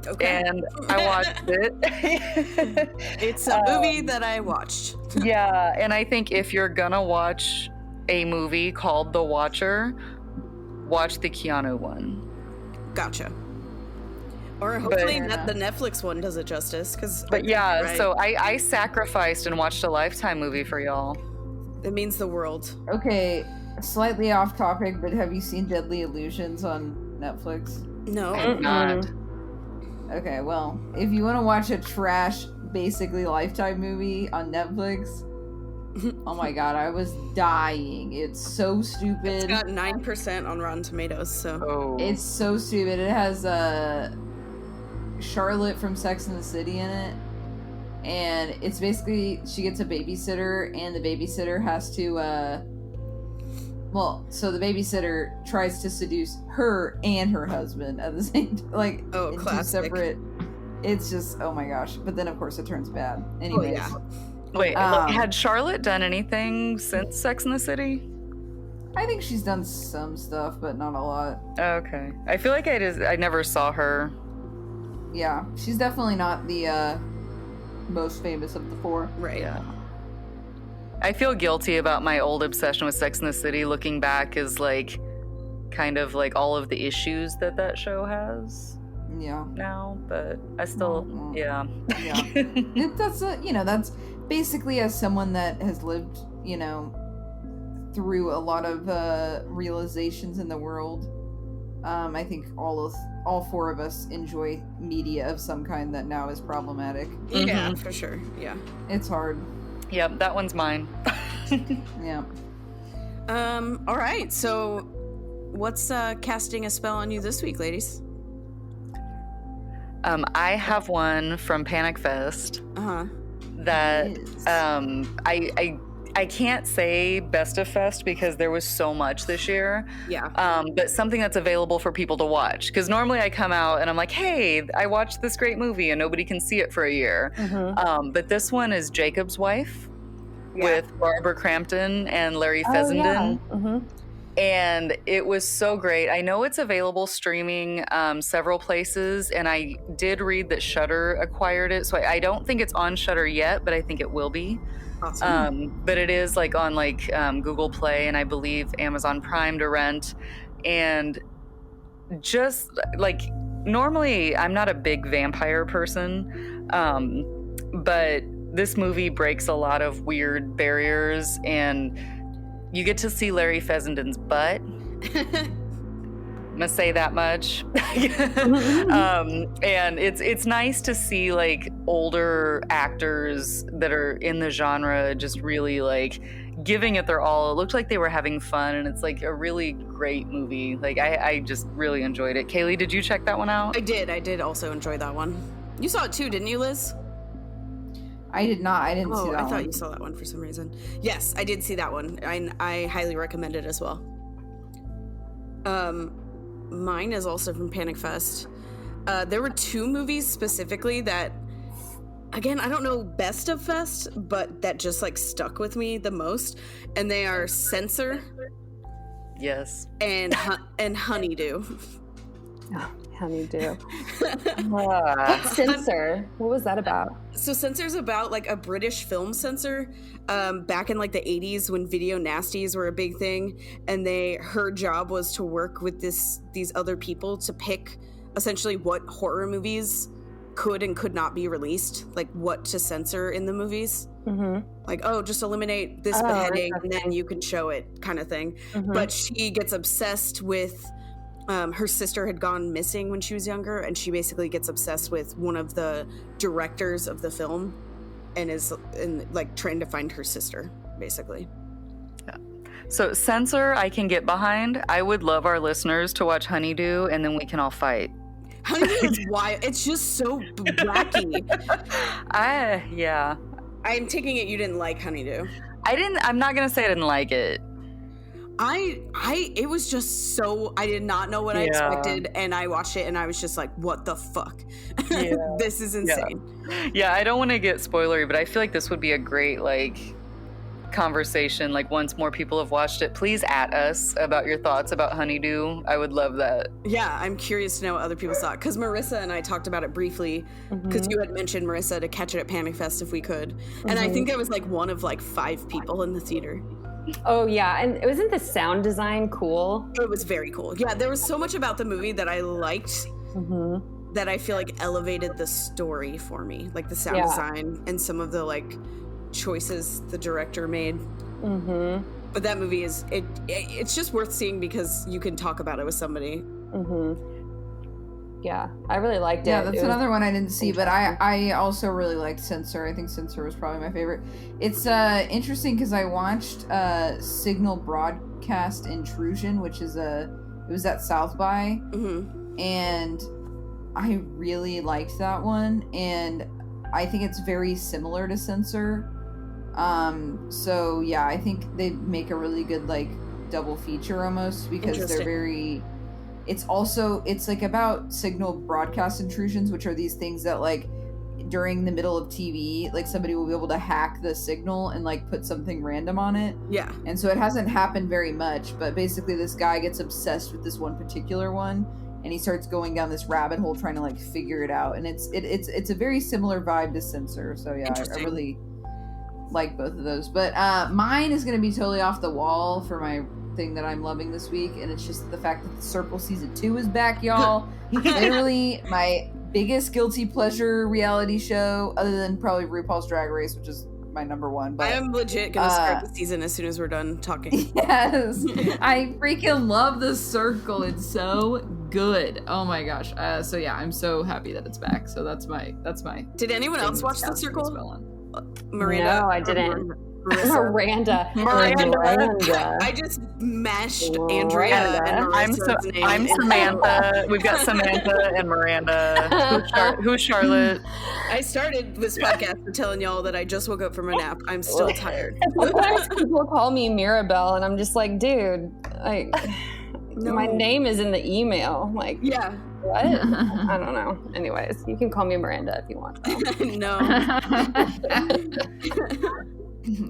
Okay.
And I watched it.
It's a movie that I watched.
Yeah, and I think if you're gonna watch a movie called The Watcher, watch the Keanu one.
Gotcha. Or hopefully the Netflix one does it justice.
So I sacrificed and watched a Lifetime movie for y'all.
It means the world.
Okay, slightly off topic, but have you seen Deadly Illusions on Netflix?
No.
I have not.
Okay, well, if you want to watch a trash, basically Lifetime movie on Netflix, Oh my god, I was dying. It's so stupid.
It's got 9% on Rotten Tomatoes, so.
It's so stupid. It has Charlotte from Sex and the City in it. And it's basically, she gets a babysitter, and the babysitter has to, so the babysitter tries to seduce her and her husband at the same time. Like, in two separate. It's just, oh my gosh. But then, of course, it turns bad. Anyways.
Oh, yeah.
Wait, had Charlotte done anything since Sex and the City?
I think she's done some stuff, but not a lot.
Okay. I feel like I never saw her.
Yeah, she's definitely not the most famous of the four.
Right.
Yeah. I feel guilty about my old obsession with Sex and the City. Looking back is like kind of like all of the issues that show has.
Yeah.
Now, but I still, yeah.
That's basically, as someone that has lived, through a lot of realizations in the world. I think all four of us enjoy media of some kind that now is problematic.
Yeah, for sure. Yeah.
It's hard.
Yep, that one's mine.
Yeah.
All right. So, what's casting a spell on you this week, ladies?
I have one from Panic Fest. That I can't say best of fest because there was so much this year.
Yeah.
But something that's available for people to watch. Because normally I come out and I'm like, hey, I watched this great movie and nobody can see it for a year. But this one is Jacob's Wife with Barbara Crampton and Larry Fessenden. And it was so great. I know it's available streaming several places, and I did read that Shudder acquired it. So I don't think it's on Shudder yet, but I think it will be.
Awesome.
But it is like on Google Play and I believe Amazon Prime to rent. And just like normally I'm not a big vampire person, but this movie breaks a lot of weird barriers, and you get to see Larry Fessenden's butt. I'm gonna say that much. And it's nice to see like older actors that are in the genre just really like giving it their all. It looked like they were having fun, and it's like a really great movie. Like I just really enjoyed it. Kaylee, did you check that one out?
I did also enjoy that one. You saw it too, didn't you, Liz?
I did not. I didn't see that one.
I thought you saw that one for some reason. Yes, I did see that one. I highly recommend it as well. Mine is also from Panic Fest. There were two movies specifically that, again, I don't know best of Fest, but that just like stuck with me the most, and they are Censor.
Yes.
And Honeydew.
Oh, Honeydew. What's Censor? What was that about?
So Censor's about like a British film censor back in like the 80s when video nasties were a big thing, and her job was to work with these other people to pick essentially what horror movies could and could not be released, like what to censor in the movies. Like, oh, just eliminate this beheading and then you can show it kind of thing. But she gets obsessed with her sister had gone missing when she was younger, and she basically gets obsessed with one of the directors of the film and is like trying to find her sister, basically.
Yeah. So Censor I can get behind. I would love our listeners to watch Honeydew, and then we can all fight.
Honeydew is wild. It's just so wacky.
Yeah.
I'm taking it you didn't like Honeydew.
I'm not gonna say I didn't like it.
It was just so, I did not know what I expected, and I watched it and I was just like, what the fuck? This is insane.
Yeah, I don't want to get spoilery, but I feel like this would be a great like conversation. Like once more people have watched it, please at us about your thoughts about Honeydew. I would love that.
Yeah, I'm curious to know what other people saw it, because Marissa and I talked about it briefly, because you had mentioned, Marissa, to catch it at Panic Fest if we could, and I think I was like one of like 5 people in the theater.
Oh yeah, and wasn't the sound design cool?
It was very cool. Yeah, there was so much about the movie that I liked that I feel like elevated the story for me, like the sound design and some of the like choices the director made. But that movie it's just worth seeing because you can talk about it with somebody.
Yeah, I really liked it.
Yeah, that's
It was
another one I didn't see, but I also really liked Censor. I think Censor was probably my favorite. It's interesting because I watched Signal Broadcast Intrusion, which is it was at South by, and I really liked that one, and I think it's very similar to Censor. So yeah, I think they make a really good like double feature almost because they're very. It's like about signal broadcast intrusions, which are these things that like during the middle of TV, like somebody will be able to hack the signal and like put something random on it. Yeah. And so it hasn't happened very much, but basically this guy gets obsessed with this one particular one and he starts going down this rabbit hole trying to like figure it out. And it's a very similar vibe to Censor. So yeah, I really like both of those. But mine is going to be totally off the wall for my thing that I'm loving this week, and it's just the fact that The Circle season 2 is back, y'all. Literally my biggest guilty pleasure reality show, other than probably RuPaul's Drag Race, which is my number one. But
I am legit gonna start the season as soon as we're done talking.
Yes, I freaking love The Circle. It's so good. Oh my gosh. So yeah, I'm so happy that it's back. So that's my.
Did anyone else watch The Circle?
Miranda? No, I didn't. Miranda.
I just mashed Andrea and Marissa's name.
I'm Samantha. We've got Samantha and Miranda. Who's Charlotte?
I started this podcast for telling y'all that I just woke up from a nap. I'm still tired.
Sometimes people call me Mirabelle, and I'm just like, dude, like, my name is in the email. Like,
yeah.
What? I don't know. Anyways, you can call me Miranda if you want.
No.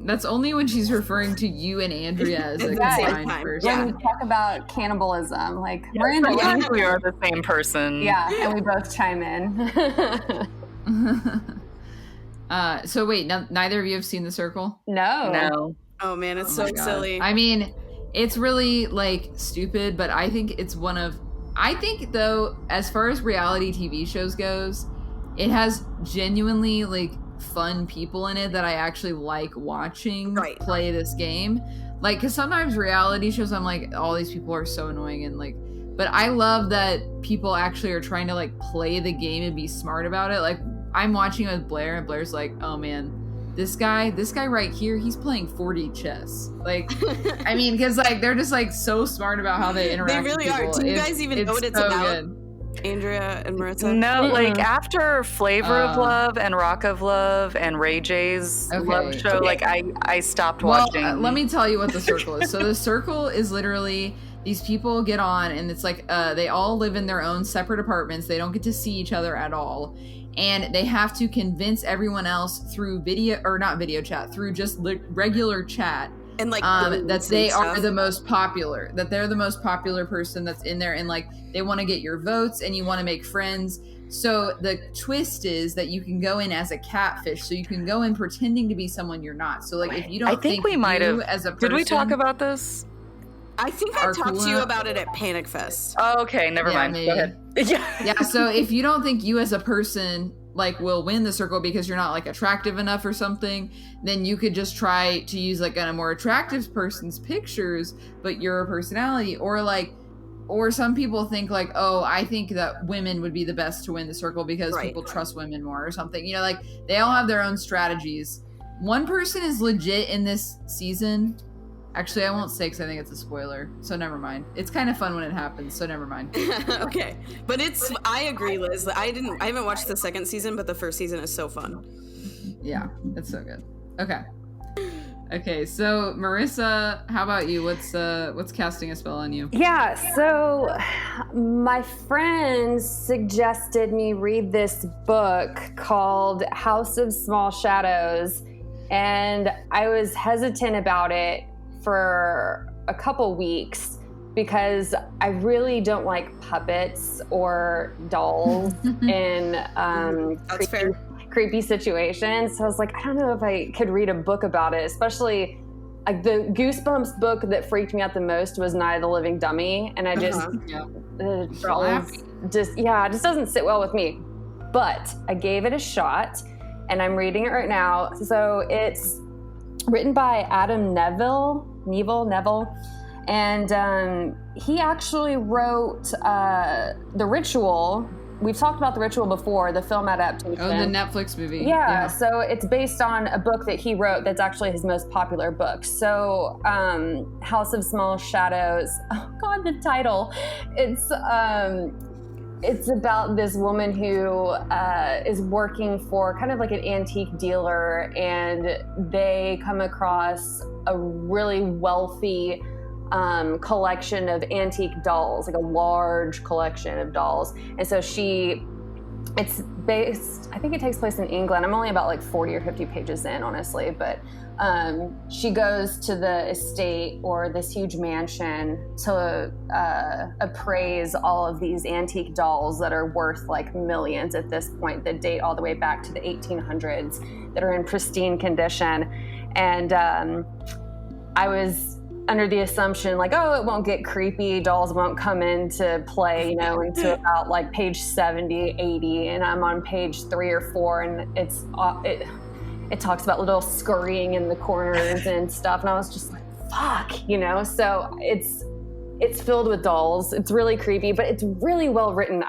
That's only when she's referring to you and Andrea as a combined person.
When we talk about cannibalism, like Miranda,
we are the same person.
Yeah, and we both chime in.
So wait, neither of you have seen The Circle?
No.
Oh man, it's so silly.
I mean, it's really like stupid, but I think it's I think though, as far as reality TV shows goes, it has genuinely like fun people in it that I actually like watching play this game. Like, because sometimes reality shows, I'm like, all these people are so annoying and like, but I love that people actually are trying to like play the game and be smart about it. Like, I'm watching with Blair, and Blair's like, oh man, this guy right here, he's playing 4D chess. Like, I mean, because like they're just like so smart about how they interact.
They really
with people.
are. Do you guys even know what it's
so
about?
Good.
Andrea and Marissa?
No, like after Flavor of Love and Rock of Love and Ray J's love show, like I stopped watching.
Let me tell you what The Circle is. So The Circle is literally these people get on, and it's like they all live in their own separate apartments. They don't get to see each other at all. And they have to convince everyone else through through just regular chat. And like that they are the most popular, that they're the most popular person that's in there, and like they want to get your votes and you want to make friends. So the twist is that you can go in as a catfish, so you can go in pretending to be someone you're not. So like if you don't,
I think we might have.
As a person,
did we talk about this?
I think I talked to you about it at Panic Fest.
Oh, okay, never mind. Go ahead.
Yeah. So if you don't think you as a person like will win The Circle because you're not like attractive enough or something, then you could just try to use like a more attractive person's pictures, but you're a personality. Or some people think like, oh, I think that women would be the best to win The Circle because people trust women more or something. You know, like they all have their own strategies. One person is legit in this season. Actually, I won't say because I think it's a spoiler, so never mind. It's kind of fun when it happens, so never mind.
Okay, but I agree, Liz. I haven't watched the second season, but the first season is so fun.
Yeah, it's so good. Okay, so Marissa, how about you? What's casting a spell on you?
Yeah, so my friend suggested me read this book called House of Small Shadows, and I was hesitant about it for a couple weeks because I really don't like puppets or dolls in creepy situations. So I was like, I don't know if I could read a book about it, especially like the Goosebumps book that freaked me out the most was Night of the Living Dummy. And I just, it just doesn't sit well with me. But I gave it a shot and I'm reading it right now. So it's written by Adam Neville, and he actually wrote The Ritual, we've talked about The Ritual before, the film adaptation.
Oh, the Netflix movie.
Yeah, so it's based on a book that he wrote that's actually his most popular book. So House of Small Shadows, oh God, the title. It's about this woman who is working for kind of like an antique dealer, and they come across a really wealthy collection of antique dolls, like a large collection of dolls. And so it's based, I think it takes place in England. I'm only about like 40 or 50 pages in, honestly, but she goes to the estate or this huge mansion to appraise all of these antique dolls that are worth like millions at this point, that date all the way back to the 1800s, that are in pristine condition. And I was under the assumption like, oh, it won't get creepy, dolls won't come into play, you know, until about like page 70, 80, and I'm on page 3 or 4, and it talks about little scurrying in the corners and stuff, and I was just like, fuck, you know. So it's filled with dolls. It's really creepy, but it's really well written.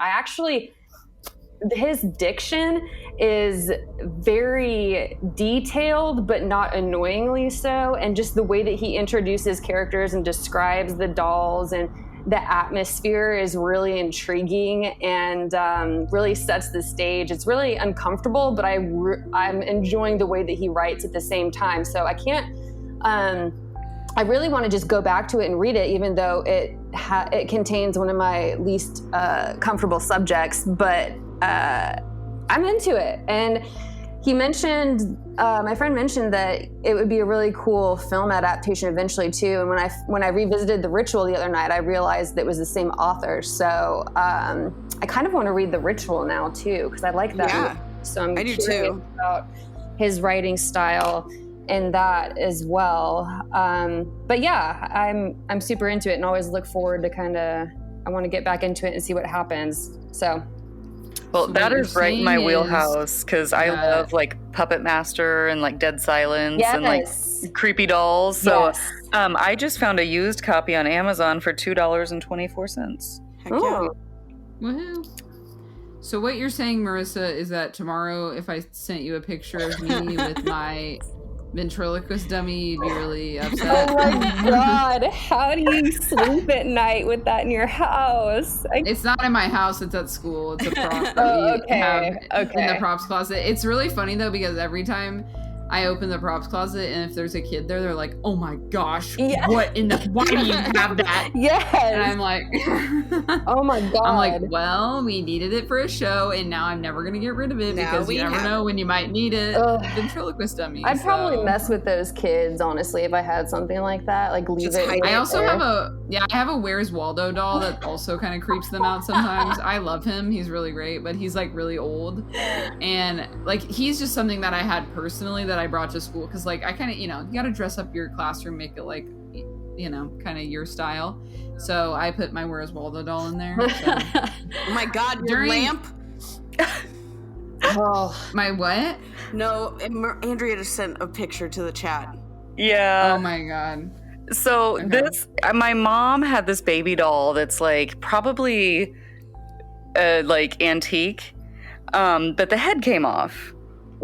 His diction is very detailed, but not annoyingly so. And just the way that he introduces characters and describes the dolls and the atmosphere is really intriguing and really sets the stage. It's really uncomfortable, but I'm enjoying the way that he writes at the same time. So I can't, I really want to just go back to it and read it, even though it contains one of my least comfortable subjects, but I'm into it. And he mentioned, my friend mentioned that it would be a really cool film adaptation eventually too. And when I revisited The Ritual the other night, I realized that it was the same author. So I kind of want to read The Ritual now too, because I like that.
Yeah,
so I'm
I do
curious
too.
about his writing style in that as well. But yeah, I'm super into it and always look forward to I want to get back into it and see what happens. So.
Well, that is right in my wheelhouse, because I love like Puppet Master and like Dead Silence and like creepy dolls. So I just found a used copy on Amazon for $2.24.
Heck yeah.
Woohoo. So what you're saying, Marissa, is that tomorrow, if I sent you a picture of me with my ventriloquist dummy, you'd be really upset?
Oh my God, how do you sleep at night with that in your house?
It's not in my house, it's at school. It's a prop that we have in the props closet. It's really funny though, because every time I open the props closet and if there's a kid there, they're like, oh my gosh, why do you have that?
Yes.
And I'm like,
oh my God.
I'm like, well, we needed it for a show and now I'm never going to get rid of it because you never know when you might need it. Ventriloquist dummy.
I'd probably mess with those kids, honestly, if I had something like that. Like leave it.
I also have I have a Where's Waldo doll that also kind of creeps them out sometimes. I love him. He's really great, but he's like really old. And like, he's just something that I had personally that I brought to school because like I kind of, you got to dress up your classroom, make it like, kind of your style. So I put my Where's Waldo doll in there. So.
Oh my God, your lamp.
My what?
No, Andrea just sent a picture to the chat.
Yeah.
Oh my God.
So my mom had this baby doll that's like probably like antique, but the head came off.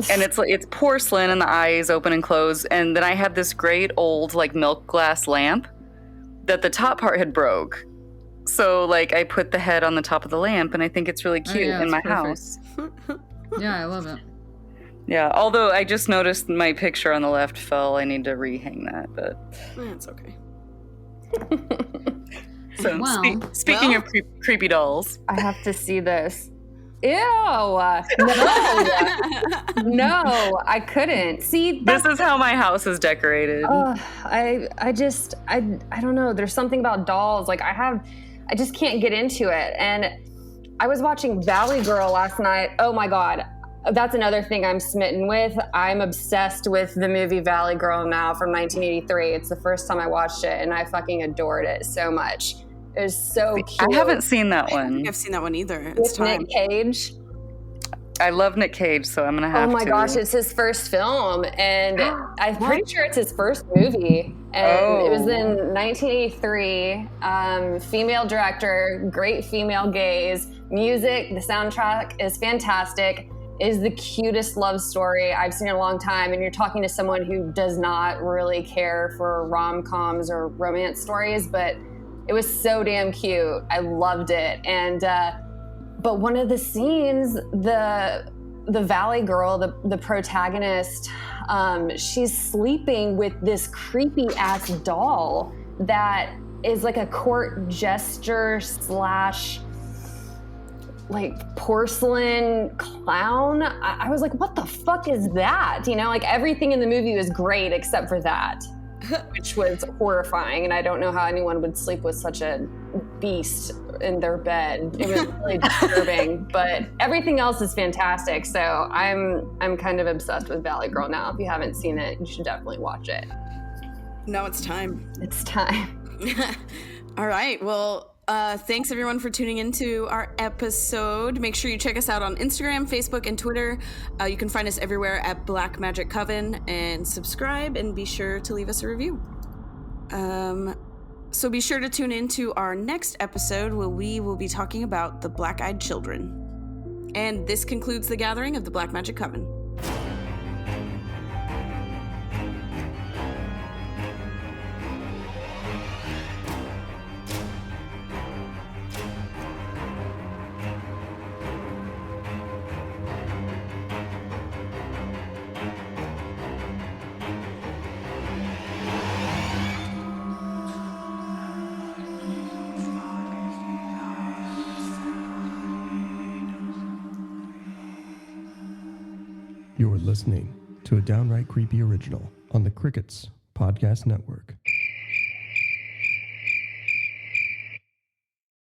And it's porcelain and the eyes open and close. And then I had this great old like milk glass lamp that the top part had broke. So like I put the head on the top of the lamp and I think it's really cute in my house.
Yeah, I love it.
Yeah, although I just noticed my picture on the left fell. I need to rehang that, but
it's okay.
So speaking of creepy dolls,
I have to see this. Ew! No, I couldn't. See,
this is how my house is decorated.
I don't know. There's something about dolls. Like I just can't get into it. And I was watching Valley Girl last night. Oh my God. That's another thing I'm smitten with. I'm obsessed with the movie Valley Girl now from 1983. It's the first time I watched it and I fucking adored it so much. It was so cute.
I haven't seen that one.
I don't think I've seen that one either.
It's Nick Cage.
I love Nick Cage, so I'm gonna have to.
Oh my gosh, it's his first film, and I'm pretty sure it's his first movie. And it was in 1983. Female director, great female gaze. Music, the soundtrack is fantastic. Is the cutest love story I've seen in a long time. And you're talking to someone who does not really care for rom-coms or romance stories, but it was so damn cute. I loved it. And but one of the scenes, the Valley girl, the protagonist, she's sleeping with this creepy ass doll that is like a court jester / like porcelain clown. I was like, what the fuck is that? You know, like everything in the movie was great except for that, which was horrifying. And I don't know how anyone would sleep with such a beast in their bed. It was really disturbing, but everything else is fantastic. So I'm kind of obsessed with Valley Girl now. If you haven't seen it, you should definitely watch it.
No, it's time.
It's time.
All right. Well, thanks everyone for tuning into our episode. Make sure you check us out on Instagram, Facebook, and Twitter. You can find us everywhere at Black Magic Coven, and subscribe and be sure to leave us a review. So be sure to tune in to our next episode where we will be talking about the Black-Eyed Children. And this concludes the gathering of the Black Magic Coven.
You are listening to a Downright Creepy original on the Crickets Podcast Network.